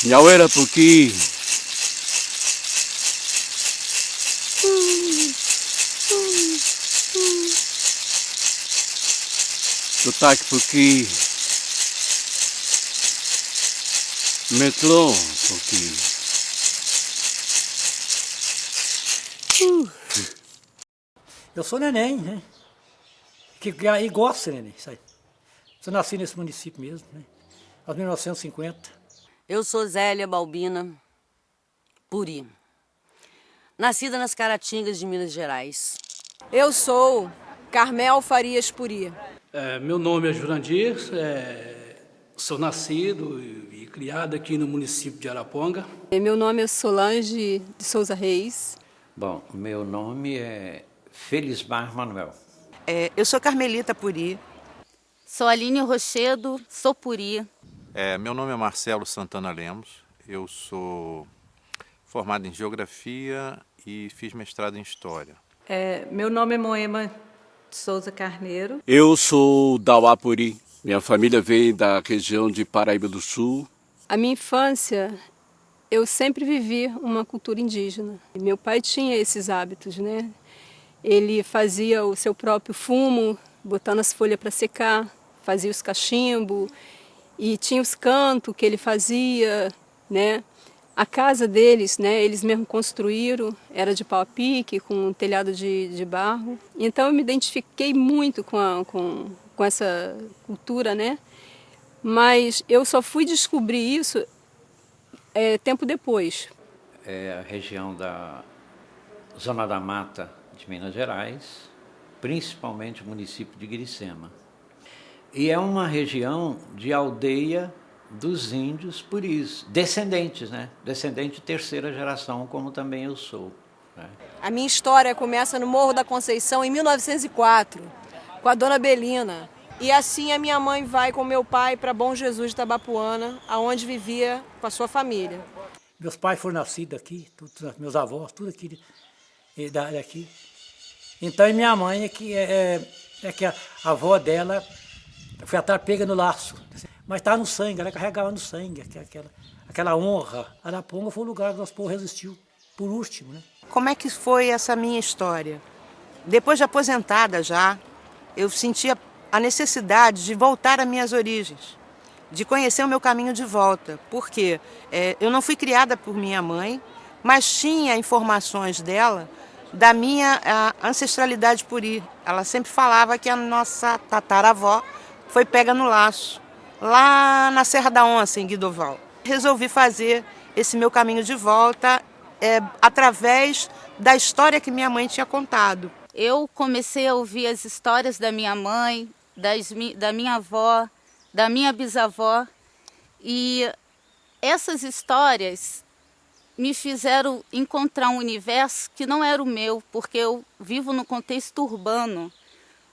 Nhauera-Puqui. Sotaque-Puqui. Metlô-Puqui. Eu sou neném, né? E gosto de ser neném, isso aí. Eu nasci nesse município mesmo, né? Aos 1950. Eu sou Zélia Balbina Puri, nascida nas Caratingas de Minas Gerais. Eu sou Carmel Farias Puri. Meu nome é Jurandir, sou nascido e criado aqui no município de Araponga. Meu nome é Solange de Souza Reis. Bom, meu nome é Felismar Manuel. Eu sou Carmelita Puri. Sou Aline Rochedo, sou Puri. Meu nome é Marcelo Santana Lemos, eu sou formado em Geografia e fiz mestrado em História. Meu nome é Moema Souza Carneiro. Eu sou Dauá-Puri. Minha família vem da região de Paraíba do Sul. A minha infância, eu sempre vivi uma cultura indígena. Meu pai tinha esses hábitos, né? Ele fazia o seu próprio fumo, botando as folhas para secar, fazia os cachimbos, e tinha os cantos que ele fazia, né? A casa deles, né, eles mesmos construíram, era de pau a pique, com um telhado de barro. Então eu me identifiquei muito com essa cultura, né? Mas eu só fui descobrir isso tempo depois. É a região da Zona da Mata de Minas Gerais, principalmente o município de Guiricema. E é uma região de aldeia dos índios puris, descendentes, né? Descendente de terceira geração, como também eu sou. Né? A minha história começa no Morro da Conceição, em 1904, com a dona Belina. E assim a minha mãe vai com meu pai para Bom Jesus de Tabapuana, aonde vivia com a sua família. Meus pais foram nascidos aqui, meus avós, tudo aqui, daqui. Então, e minha mãe é que a avó dela foi atrás pega no laço. Mas estava no sangue, ela carregava no sangue, aquela honra. Araponga foi o lugar que o nosso povo resistiu, por último, né? Como é que foi essa minha história? Depois de aposentada já, eu sentia a necessidade de voltar às minhas origens, de conhecer o meu caminho de volta. Porque eu não fui criada por minha mãe, mas tinha informações dela da minha ancestralidade puri. Ela sempre falava que a nossa tataravó foi pega no laço, lá na Serra da Onça, em Guidoval. Resolvi fazer esse meu caminho de volta através da história que minha mãe tinha contado. Eu comecei a ouvir as histórias da minha mãe, da minha avó, da minha bisavó, e essas histórias me fizeram encontrar um universo que não era o meu, porque eu vivo no contexto urbano,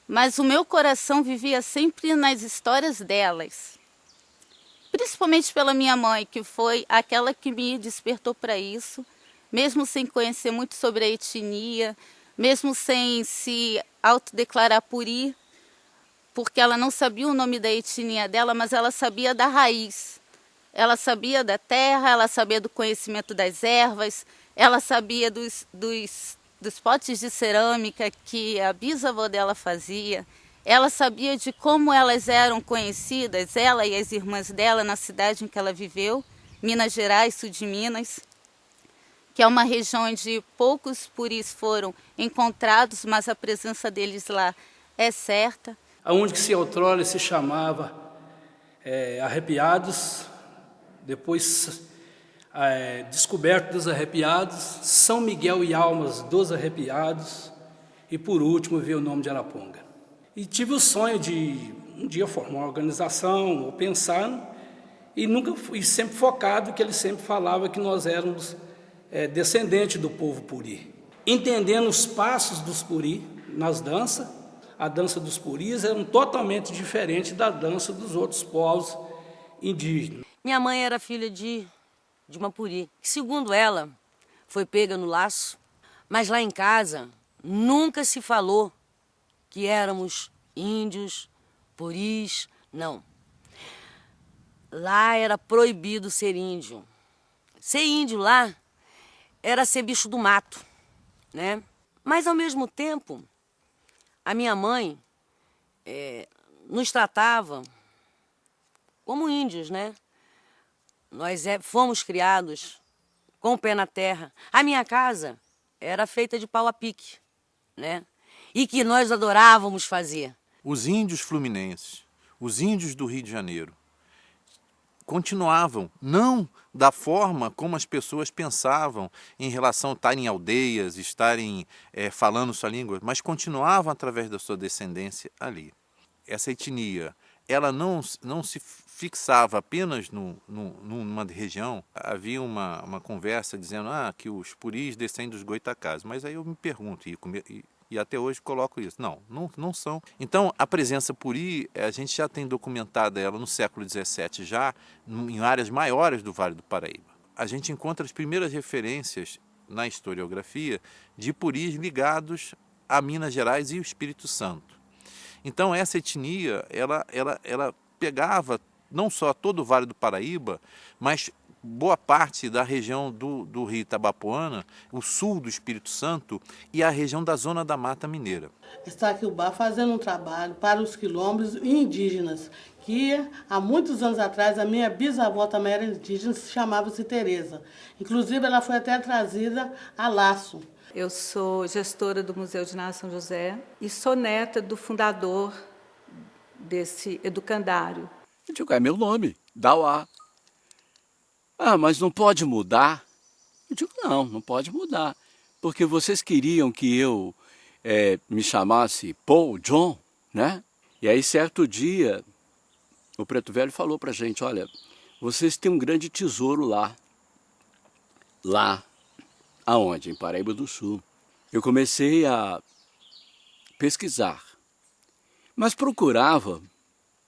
mas o meu coração vivia sempre nas histórias delas. Principalmente pela minha mãe, que foi aquela que me despertou para isso, mesmo sem conhecer muito sobre a etnia, mesmo sem se autodeclarar puri, porque ela não sabia o nome da etnia dela, mas ela sabia da raiz. Ela sabia da terra, ela sabia do conhecimento das ervas, ela sabia dos potes de cerâmica que a bisavó dela fazia. Ela sabia de como elas eram conhecidas, ela e as irmãs dela, na cidade em que ela viveu, Minas Gerais, sul de Minas, que é uma região onde poucos puris foram encontrados, mas a presença deles lá é certa. Aonde que se outrora se chamava Arrepiados, depois descoberto dos Arrepiados, São Miguel e Almas dos Arrepiados, e por último veio o nome de Araponga. E tive o sonho de um dia formar uma organização, ou pensar, e nunca fui sempre focado, que ele sempre falava que nós éramos descendentes do povo puri. Entendendo os passos dos puri nas danças, a dança dos puris era totalmente diferente da dança dos outros povos indígenas. Minha mãe era filha de uma puri, que, segundo ela, foi pega no laço, mas lá em casa nunca se falou que éramos índios, puris, não. Lá era proibido ser índio. Ser índio lá era ser bicho do mato, né? Mas, ao mesmo tempo, a minha mãe nos tratava como índios, né? Nós fomos criados com o pé na terra. A minha casa era feita de pau a pique, né? E que nós adorávamos fazer. Os índios fluminenses, os índios do Rio de Janeiro, continuavam, não da forma como as pessoas pensavam em relação a estarem em aldeias, estarem falando sua língua, mas continuavam através da sua descendência ali. Essa etnia, ela não se fixava apenas numa região. Havia uma conversa dizendo que os puris descendem dos goitacás, mas aí eu me pergunto, e até hoje coloco isso. Não são. Então, a presença puri, a gente já tem documentada ela no século XVII, já em áreas maiores do Vale do Paraíba. A gente encontra as primeiras referências na historiografia de puris ligados a Minas Gerais e o Espírito Santo. Então, essa etnia, ela pegava não só todo o Vale do Paraíba, mas boa parte da região do Rio Itabapoana, o sul do Espírito Santo e a região da Zona da Mata Mineira. Está aqui o bar fazendo um trabalho para os quilombos e indígenas, que há muitos anos atrás a minha bisavó também era indígena, chamava-se Tereza. Inclusive ela foi até trazida a laço. Eu sou gestora do Museu de Nada São José e sou neta do fundador desse educandário. Eu digo, é meu nome, Dauá. Mas não pode mudar? Eu digo, não pode mudar. Porque vocês queriam que eu me chamasse Paul John, né? E aí, certo dia, o Preto Velho falou pra gente, olha, vocês têm um grande tesouro lá. Lá, aonde? Em Paraíba do Sul. Eu comecei a pesquisar, mas procurava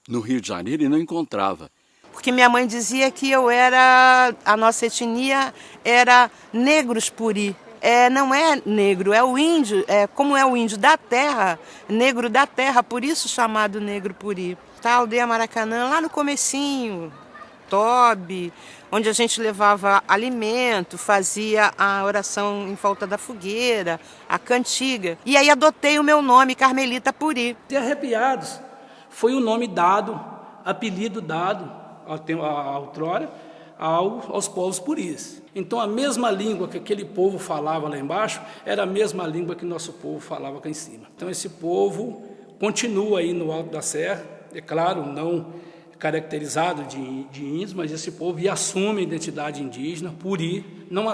no Rio de Janeiro e não encontrava. Porque minha mãe dizia que a nossa etnia era negros puri. Não é negro, é o índio, como é o índio da terra, negro da terra, por isso chamado negro puri. Tá, a aldeia Maracanã, lá no comecinho, Tobe, onde a gente levava alimento, fazia a oração em volta da fogueira, a cantiga. E aí adotei o meu nome, Carmelita Puri. E Arrepiados foi o nome dado, apelido dado, a outrora, aos povos puris. Então, a mesma língua que aquele povo falava lá embaixo era a mesma língua que nosso povo falava cá em cima. Então, esse povo continua aí no Alto da Serra, é claro, não caracterizado de índios, mas esse povo assume a identidade indígena, puri, não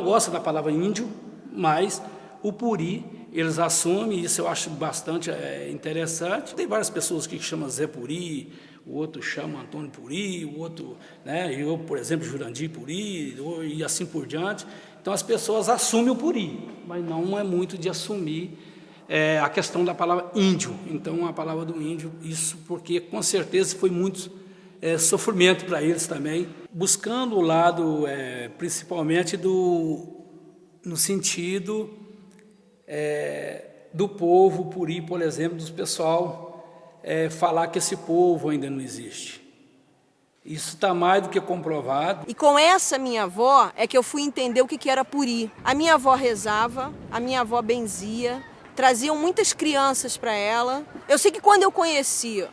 gosta da palavra índio, mas o puri eles assumem, isso eu acho bastante interessante. Tem várias pessoas que chamam Zé Puri, o outro chama Antônio Puri, o outro, né, eu, por exemplo, Jurandir Puri, e assim por diante. Então, as pessoas assumem o Puri, mas não é muito de assumir a questão da palavra índio. Então, a palavra do índio, isso porque, com certeza, foi muito sofrimento para eles também, buscando o lado, principalmente, no sentido do povo Puri, por exemplo, dos pessoal falar que esse povo ainda não existe. Isso está mais do que comprovado. E com essa minha avó é que eu fui entender o que era Puri. A minha avó rezava, a minha avó benzia, traziam muitas crianças para ela. Eu sei que quando eu conheci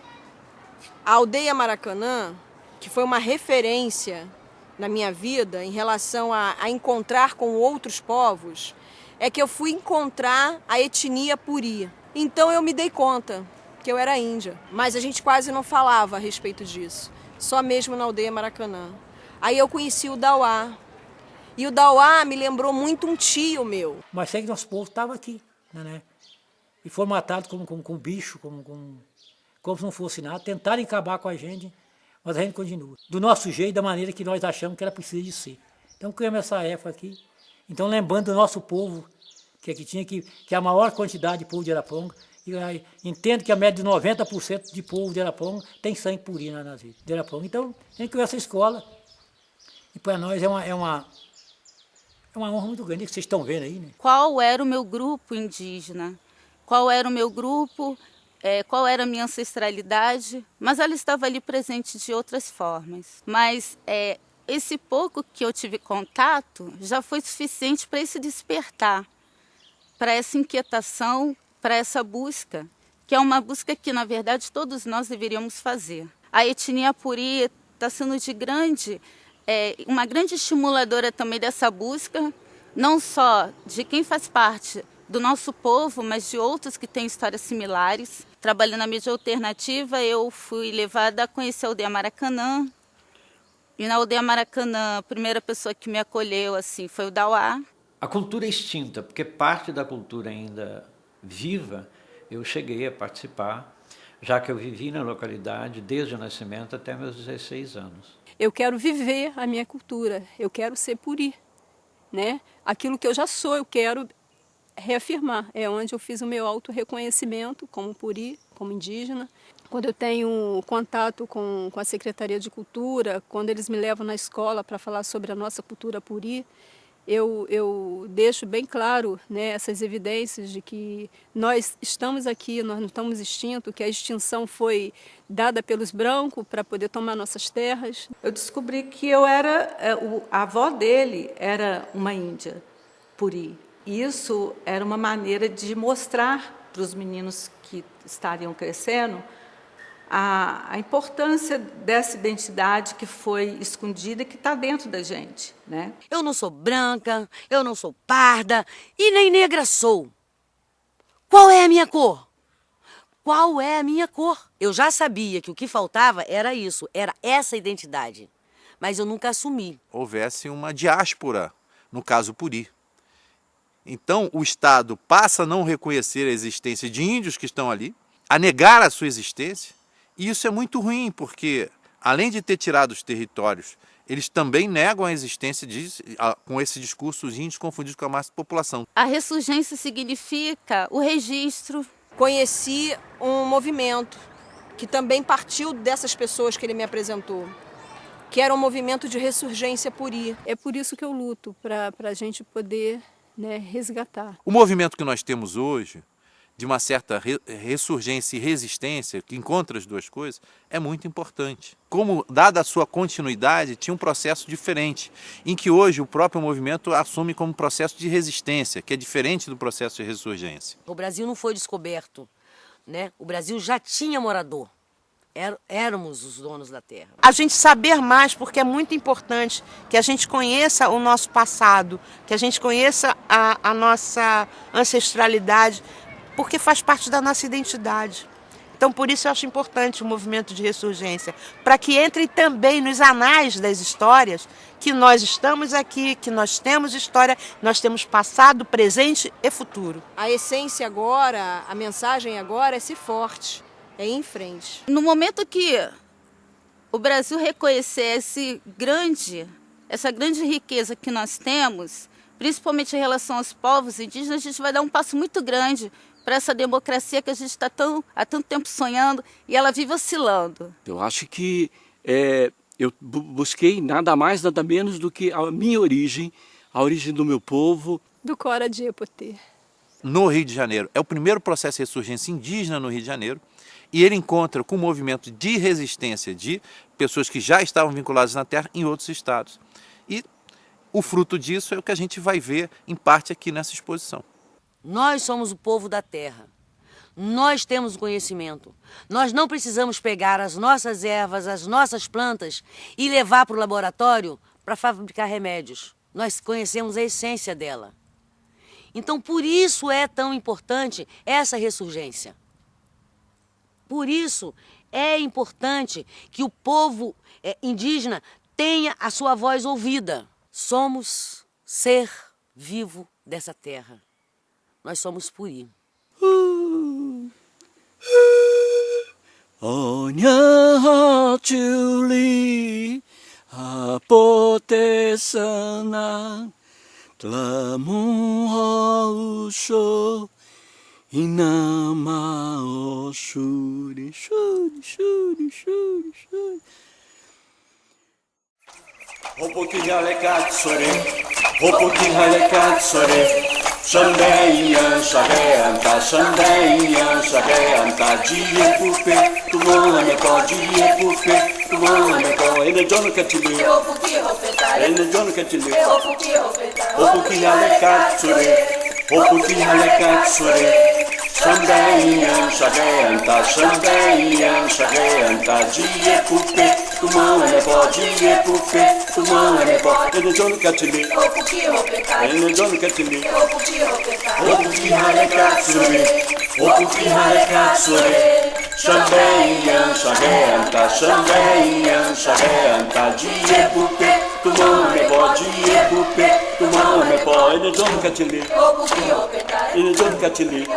a aldeia Maracanã, que foi uma referência na minha vida em relação a encontrar com outros povos, é que eu fui encontrar a etnia Puri. Então eu me dei conta que eu era índia, mas a gente quase não falava a respeito disso, só mesmo na aldeia Maracanã. Aí eu conheci o Dauá, e o Dauá me lembrou muito um tio meu. Mas sei que nosso povo estava aqui, né? E foram matados como bicho, como se não fosse nada, tentaram acabar com a gente, mas a gente continua. Do nosso jeito, da maneira que nós achamos que era preciso de ser. Então criamos essa época aqui. Então, lembrando do nosso povo, que aqui tinha que a maior quantidade de povo de Araponga, e entendo que a média de 90% de povo de Araponga tem sangue puri nas ilhas de Araponga. Então, a gente criou essa escola, e para nós é uma honra muito grande, que vocês estão vendo aí, né? Qual era o meu grupo indígena? Qual era o meu grupo? Qual era a minha ancestralidade? Mas ela estava ali presente de outras formas. Mas esse pouco que eu tive contato já foi suficiente para esse despertar, para essa inquietação, para essa busca, que é uma busca que, na verdade, todos nós deveríamos fazer. A etnia Puri está sendo uma grande estimuladora também dessa busca, não só de quem faz parte do nosso povo, mas de outros que têm histórias similares. Trabalhando na mídia alternativa, eu fui levada a conhecer a aldeia Maracanã. E na aldeia Maracanã, a primeira pessoa que me acolheu assim, foi o Dauá. A cultura é extinta, porque parte da cultura ainda viva, eu cheguei a participar, já que eu vivi na localidade desde o nascimento até meus 16 anos. Eu quero viver a minha cultura, eu quero ser Puri, né? Aquilo que eu já sou, eu quero reafirmar. É onde eu fiz o meu autorreconhecimento como Puri, como indígena. Quando eu tenho contato com a Secretaria de Cultura, quando eles me levam na escola para falar sobre a nossa cultura Puri, eu deixo bem claro, né, essas evidências de que nós estamos aqui, nós não estamos extintos, que a extinção foi dada pelos brancos para poder tomar nossas terras. Eu descobri que a avó dele era uma índia Puri. Isso era uma maneira de mostrar para os meninos que estariam crescendo a importância dessa identidade que foi escondida e que está dentro da gente, né? Eu não sou branca, eu não sou parda e nem negra sou. Qual é a minha cor? Qual é a minha cor? Eu já sabia que o que faltava era isso, era essa identidade. Mas eu nunca assumi. Houvesse uma diáspora, no caso Puri. Então, o Estado passa a não reconhecer a existência de índios que estão ali, a negar a sua existência. E isso é muito ruim, porque, além de ter tirado os territórios, eles também negam a existência com esse discurso, os índios confundidos com a massa da população. A ressurgência significa o registro. Conheci um movimento que também partiu dessas pessoas que ele me apresentou, que era um movimento de ressurgência Puri. É por isso que eu luto, para a gente poder, né, resgatar. O movimento que nós temos hoje, de uma certa ressurgência e resistência, que encontra as duas coisas, é muito importante. Como, dada a sua continuidade, tinha um processo diferente, em que hoje o próprio movimento assume como processo de resistência, que é diferente do processo de ressurgência. O Brasil não foi descoberto, né? O Brasil já tinha morador. Éramos os donos da terra. A gente saber mais, porque é muito importante que a gente conheça o nosso passado, que a gente conheça a nossa ancestralidade, porque faz parte da nossa identidade. Então, por isso eu acho importante o movimento de ressurgência, para que entre também nos anais das histórias que nós estamos aqui, que nós temos história, nós temos passado, presente e futuro. A essência agora, a mensagem agora é ser forte, é ir em frente. No momento que o Brasil reconhecer essa grande riqueza que nós temos, principalmente em relação aos povos indígenas, a gente vai dar um passo muito grande para essa democracia que a gente está há tanto tempo sonhando e ela vive oscilando. Eu acho que eu busquei nada mais, nada menos do que a minha origem, a origem do meu povo. Do Cora de Epotê. No Rio de Janeiro. É o primeiro processo de ressurgência indígena no Rio de Janeiro. E ele encontra com um movimento de resistência de pessoas que já estavam vinculadas na terra em outros estados. E o fruto disso é o que a gente vai ver, em parte, aqui nessa exposição. Nós somos o povo da terra. Nós temos o conhecimento. Nós não precisamos pegar as nossas ervas, as nossas plantas e levar para o laboratório para fabricar remédios. Nós conhecemos a essência dela. Então, por isso é tão importante essa ressurgência. Por isso é importante que o povo indígena tenha a sua voz ouvida. Somos ser vivo dessa terra. Nós somos Puri. Onha chuli apotesana tlamun hausho inama o shuri shuri shuri shuri shuri. Hopokin halekat sore, hopokin halekat sore. Sandeia, sareanta, sandeia, sareanta, dia por pé, tu não é pode ir por pé. tumana me po ene jono katili ene jono katili opuki hale katsure opuki hale katsure Shambayan shagayanta shambayan shagayanta jiye pupe tumana me po jiye pupe tumana me po ene jono katili ene jono katili opuki hale katsure opuki hale katsure Shambayan shagayanta jiye pupe tumana me po jiye pupe tumana me po ene jono katili ene jono katili